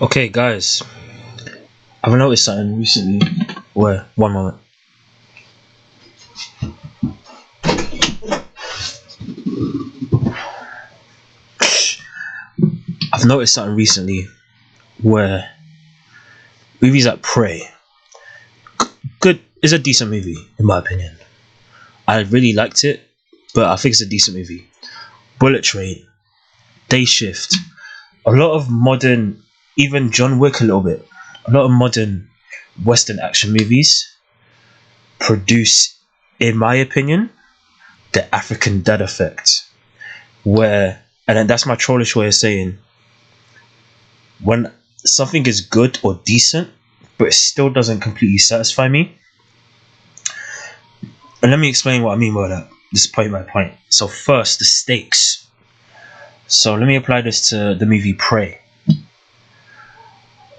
Okay, guys, I've noticed something recently. Where? One moment. I've noticed something recently where movies like Prey, good, is a decent movie in my opinion. I really liked it, but I think it's a decent movie. Bullet Train, Day Shift, a lot of modern, even John Wick a little bit, a lot of modern Western action movies produce, in my opinion, the African Dad effect, where, and then that's my trollish way of saying, when something is good or decent, but it still doesn't completely satisfy me. And let me explain what I mean by that. This point by point. So first, the stakes. So let me apply this to the movie Prey.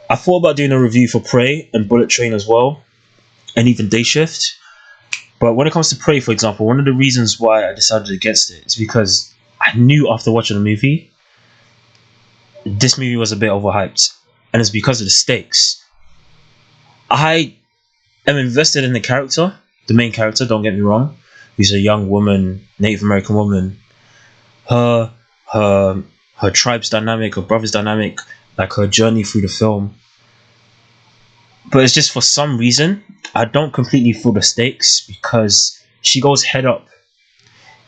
I thought about doing a review for Prey and Bullet Train as well, and even Day Shift. But when it comes to Prey, for example, one of the reasons why I decided against it is because I knew after watching the movie, this movie was a bit overhyped, and it's because of the stakes. I am invested in the main character. Don't get me wrong. Who's a young woman, Native American woman. Her, her tribe's dynamic, her brother's dynamic, like her journey through the film. But it's just for some reason I don't completely feel the stakes because she goes head up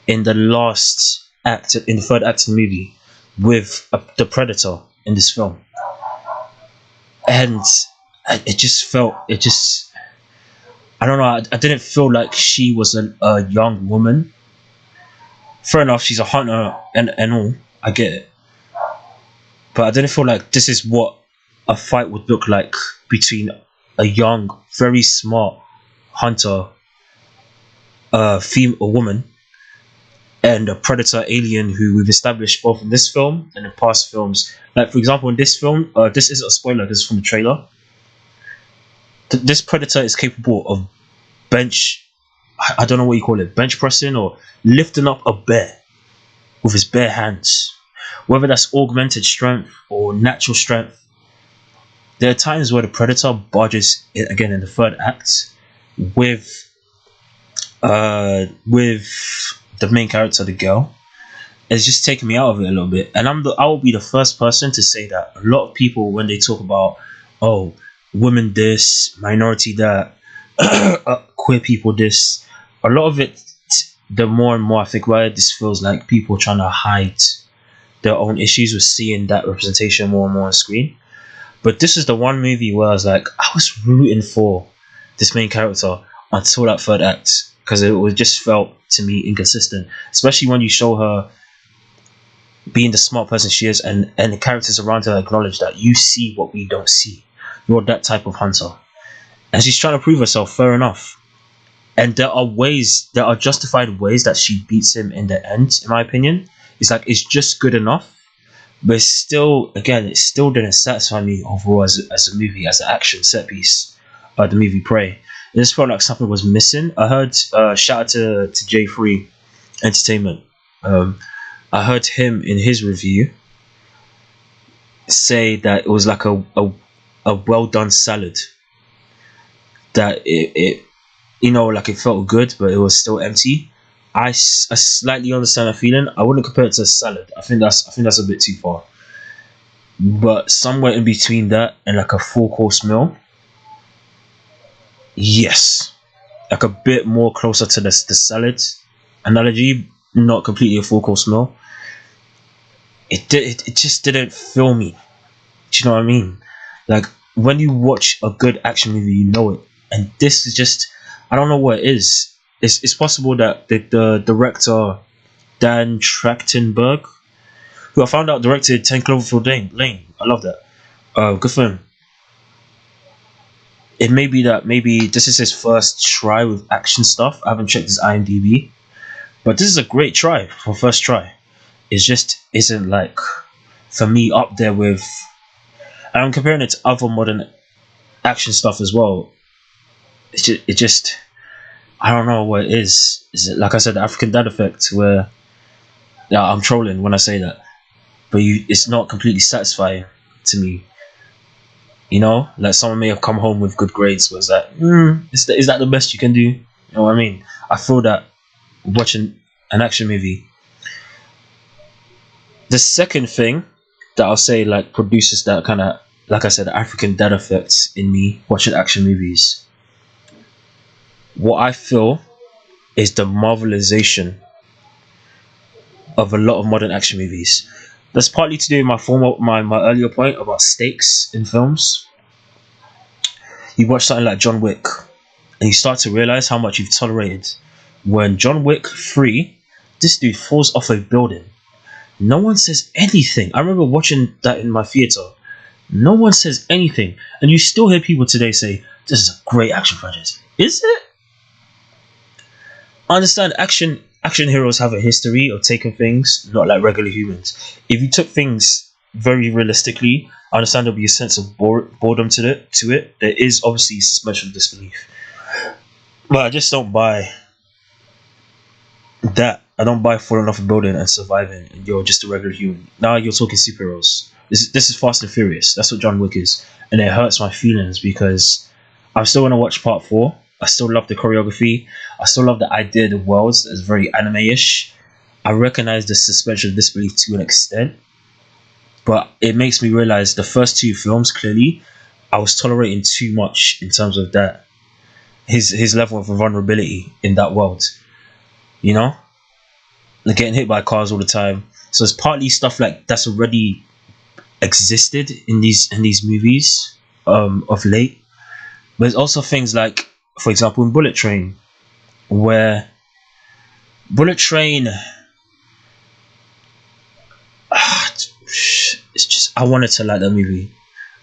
in the last act, in the third act of the movie, with the Predator in this film, and I don't know. I didn't feel like she was a young woman. Fair enough, she's a hunter and all. I get it, but I didn't feel like this is what a fight would look like between a young, very smart hunter, a woman, and a predator alien who we've established both in this film and in past films. Like, for example, in this film, this isn't a spoiler, this is from the trailer. This predator is capable of I don't know what you call it, bench pressing or lifting up a bear with his bare hands. Whether that's augmented strength or natural strength, there are times where the predator barges in, again in the third act, with the main character, the girl. It's just taken me out of it a little bit, and I will be the first person to say that a lot of people, when they talk about, oh, women this, minority that, queer people this, a lot of it, the more and more I think about it, this feels like people trying to hide their own issues with seeing that representation more and more on screen. But this is the one movie where I was like, I was rooting for this main character until that third act, because it just felt to me inconsistent, especially when you show her being the smart person she is, and the characters around her acknowledge that you see what we don't see. You're that type of hunter, and she's trying to prove herself. Fair enough, and there are justified ways that she beats him in the end. In my opinion, it's just good enough. But still, again, it still didn't satisfy me overall as a movie, as an action set piece. The movie Prey, it just felt like something was missing. I heard shout out to J3 Entertainment. I heard him in his review say that it was like a well done salad. That it like it felt good, but it was still empty. I slightly understand that feeling. I wouldn't compare it to a salad. I think that's a bit too far. But somewhere in between that and like a full course meal, yes, like a bit more closer to the salad analogy, not completely a full course meal. It just didn't fill me. Do you know what I mean? Like, when you watch a good action movie, you know it, and this is just, I don't know what it is. It's possible that the director Dan Trachtenberg, who I found out directed 10 Cloverfield Lane, I love that. Good for him. It may be that maybe this is his first try with action stuff. I haven't checked his IMDb, but this is a great try for first try. It just isn't, like, for me, up there with. And I'm comparing it to other modern action stuff as well. It just I don't know what it is. Is it, like I said, the African Dad effect, where, yeah, I'm trolling when I say that, but it's not completely satisfying to me. You know, like someone may have come home with good grades, was that is that the best you can do? You know what I mean? I feel that watching an action movie. The second thing that I'll say like produces that kind of, like I said, African dad effects in me watching action movies. What I feel is the marvelization of a lot of modern action movies. That's partly to do with my earlier point about stakes in films. You watch something like John Wick, and you start to realize how much you've tolerated. When John Wick 3, this dude falls off a building. No one says anything. I remember watching that in my theater. No one says anything, and you still hear people today say, "This is a great action franchise." Is it? I understand action heroes have a history of taking things not like regular humans. If you took things very realistically, I understand there'll be a sense of boredom to it. There is obviously suspension of disbelief, but I just don't buy that. I don't buy falling off a building and surviving, and you're just a regular human. Now you're talking superheroes. This is Fast and Furious. That's what John Wick is, and it hurts my feelings because I'm still gonna watch part four. I still love the choreography. I still love the idea of the worlds. It's very anime-ish. I recognize the suspension of disbelief to an extent, but it makes me realize the first two films clearly I was tolerating too much in terms of that his level of vulnerability in that world. You know, like getting hit by cars all the time. So it's partly stuff like that's already existed in these movies of late. But there's also things like, for example, in Bullet Train, where Bullet Train, it's just I wanted to like that movie.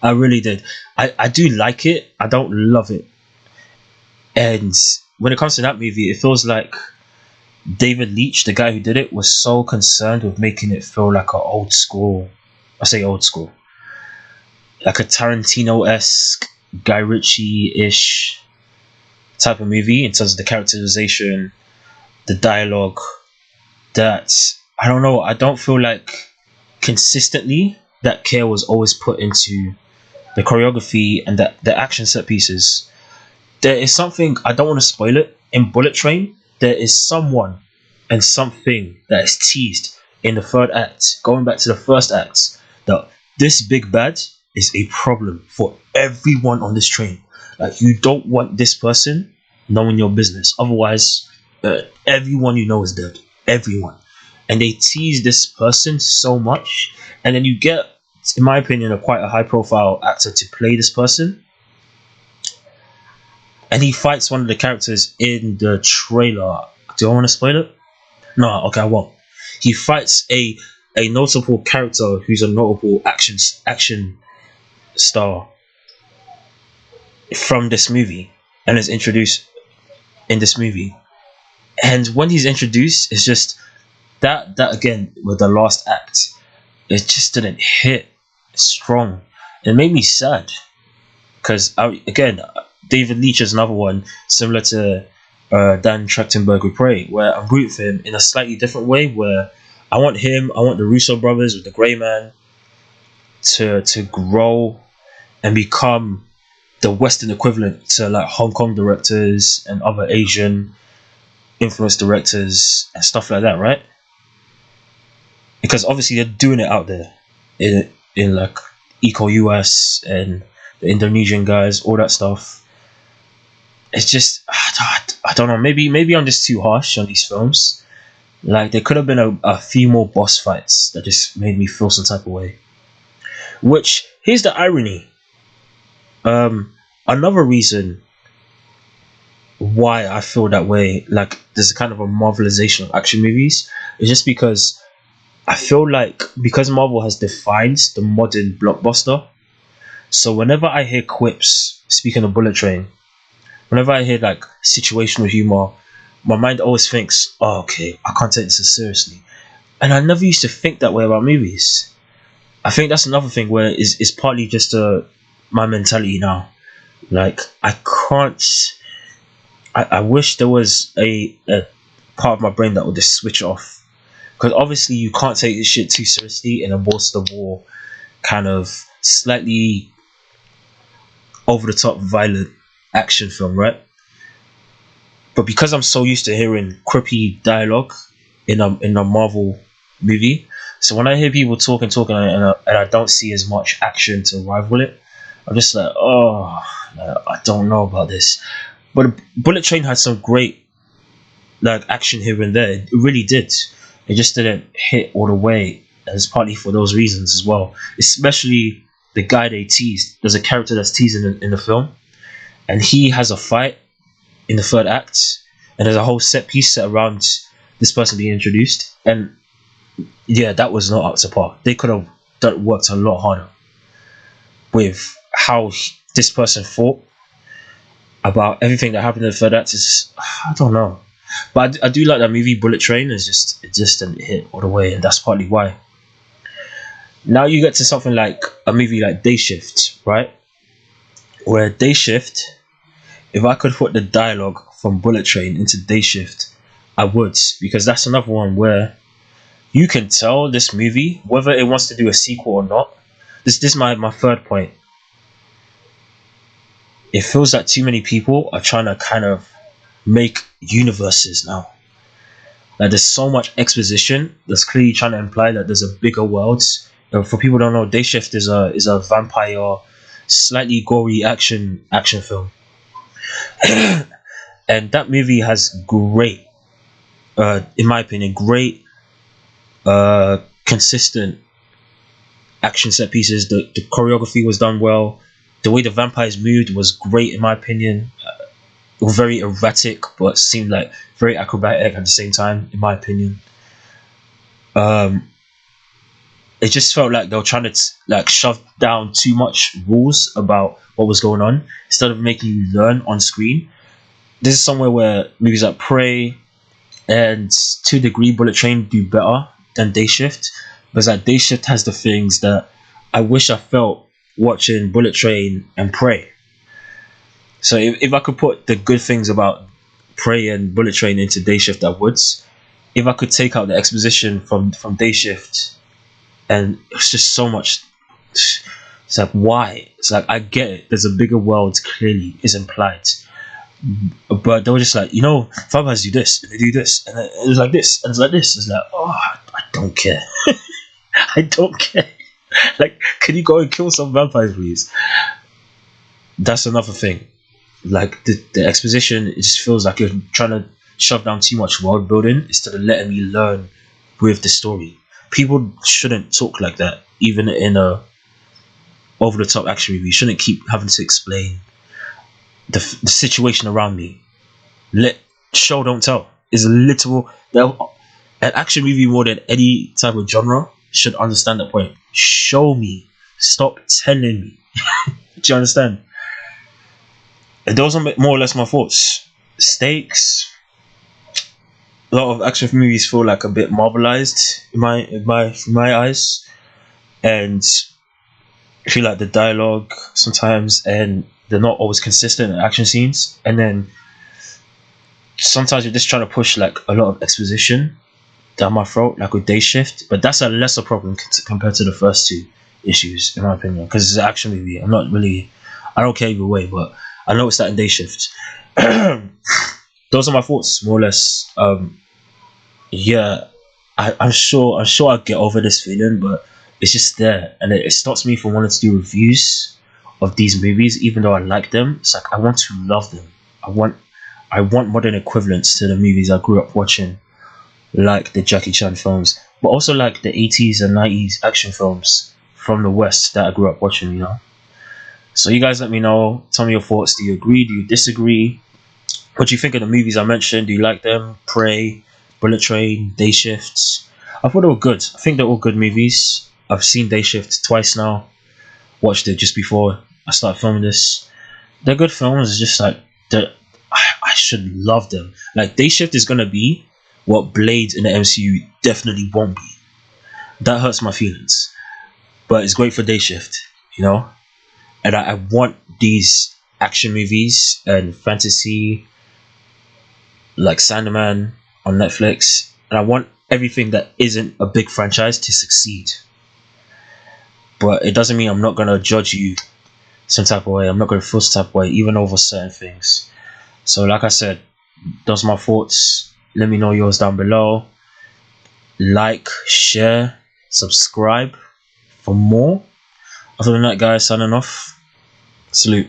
I really did. I do like it. I don't love it. And when it comes to that movie, it feels like David Leitch, the guy who did it, was so concerned with making it feel like a old school. I say old school, like a Tarantino-esque, Guy Ritchie-ish type of movie in terms of the characterization, the dialogue. That I don't know. I don't feel like consistently that care was always put into the choreography and the action set pieces. There is something, I don't want to spoil it, in Bullet Train. There is someone and something that is teased in the third act, going back to the first act, that this big bad is a problem for everyone on this train. Like, you don't want this person knowing your business. Otherwise, everyone you know is dead. Everyone. And they tease this person so much. And then you get, in my opinion, quite a high profile actor to play this person. And he fights one of the characters in the trailer. Do I want to spoil it? No, okay, I won't. He fights a notable character who's a notable action star from this movie, and is introduced in this movie. And when he's introduced, it's just that again with the last act, it just didn't hit strong. It made me sad because again, David Leitch is another one similar to Dan Trachtenberg with Prey, where I'm rooting for him in a slightly different way. Where I want the Russo brothers with the Grey Man to grow and become the Western equivalent to like Hong Kong directors and other Asian influence directors and stuff like that, right? Because obviously they're doing it out there in like Eco US and the Indonesian guys, all that stuff. It's just I don't know. Maybe I'm just too harsh on these films. Like there could have been a few more boss fights that just made me feel some type of way. Which here's the irony. Another reason why I feel that way, like there's a kind of a marvelization of action movies, is just because I feel like because Marvel has defined the modern blockbuster. So whenever I hear quips, speaking of Bullet Train, whenever I hear like situational humor, my mind always thinks, "Oh, okay, I can't take this as seriously," and I never used to think that way about movies. I think that's another thing where it's partly just my mentality now. Like I can't. I wish there was a part of my brain that would just switch off, because obviously you can't take this shit too seriously in a balls to the wall kind of slightly over the top violent action film, right? But because I'm so used to hearing quippy dialogue in a Marvel movie, so when I hear people talking, and I don't see as much action to rival it, I'm just like, oh, I don't know about this. But Bullet Train had some great like action here and there. It really did. It just didn't hit all the way. And it's partly for those reasons as well. Especially the guy they teased. There's a character that's teased in the film, and he has a fight in the third act, and there's a whole set piece set around this person being introduced. And yeah, that was not up to par. They could have worked a lot harder with how this person thought about everything that happened in the third act. Is I don't know, but I do like that movie. Bullet Train is it just didn't hit all the way, and that's partly why. Now you get to something like a movie like Day Shift, right? Where Day Shift, if I could put the dialogue from Bullet Train into Day Shift, I would, because that's another one where you can tell this movie, whether it wants to do a sequel or not. This is my third point. It feels like too many people are trying to kind of make universes now. Like there's so much exposition that's clearly trying to imply that there's a bigger world. For people who don't know, Day Shift is a vampire, slightly gory action film, and that movie has great, in my opinion, great, consistent action set pieces. The choreography was done well. The way the vampires moved was great, in my opinion. Very erratic, but seemed like very acrobatic at the same time, in my opinion. It just felt like they were trying to like shove down too much rules about what was going on instead of making you learn on screen. This is somewhere where movies like Prey and to a degree Bullet Train do better than Day Shift, because like Day Shift has the things that I wish I felt watching Bullet Train and Prey. So if I could put the good things about Prey and Bullet Train into Day Shift, I would. If I could take out the exposition from Day Shift, and it's just so much. It's like, why? It's like, I get it. There's a bigger world, clearly, is implied. But they were just like, vampires do this, and they do this, and it's like this, and it's like this. It's like, oh, I don't care. I don't care. Like, can you go and kill some vampires, please? That's another thing. Like, the exposition, it just feels like you're trying to shove down too much world building instead of letting me learn with the story. People shouldn't talk like that, even in a over the top action movie. You shouldn't keep having to explain the situation around me. Let show, don't tell. Is a literal. An action movie more than any type of genre should understand that point. Show me. Stop telling me. Do you understand? And those are more or less my thoughts. Stakes. A lot of action movies feel like a bit marvelized in my eyes, and I feel like the dialogue sometimes, and they're not always consistent in action scenes, and then sometimes you're just trying to push like a lot of exposition down my throat, like with Day Shift. But that's a lesser problem compared to the first two issues, in my opinion, because it's an action movie. I don't care either way, but I noticed that in Day Shift. Those are my thoughts, more or less. Yeah, I'm sure I'll get over this feeling, but it's just there, and it stops me from wanting to do reviews of these movies, even though I like them. It's like I want to love them. I want modern equivalents to the movies I grew up watching, like the Jackie Chan films, but also like the 80s and 90s action films from the West that I grew up watching. So you guys let me know. Tell me your thoughts. Do you agree? Do you disagree? What do you think of the movies I mentioned? Do you like them? Prey, Bullet Train, Day Shift. I thought they were good. I think they're all good movies. I've seen Day Shift twice now. Watched it just before I started filming this. They're good films. It's just like I should love them. Like Day Shift is gonna be what Blade in the MCU definitely won't be. That hurts my feelings. But it's great for Day Shift, And I want these action movies and fantasy, like Sandman on Netflix, and I want everything that isn't a big franchise to succeed. But it doesn't mean I'm not gonna judge you some type of way. I'm not going to feel some type of way, even over certain things. So, like I said, those are my thoughts. Let me know yours down below. Like, share, subscribe for more. Other than that, guys, signing off. Salute.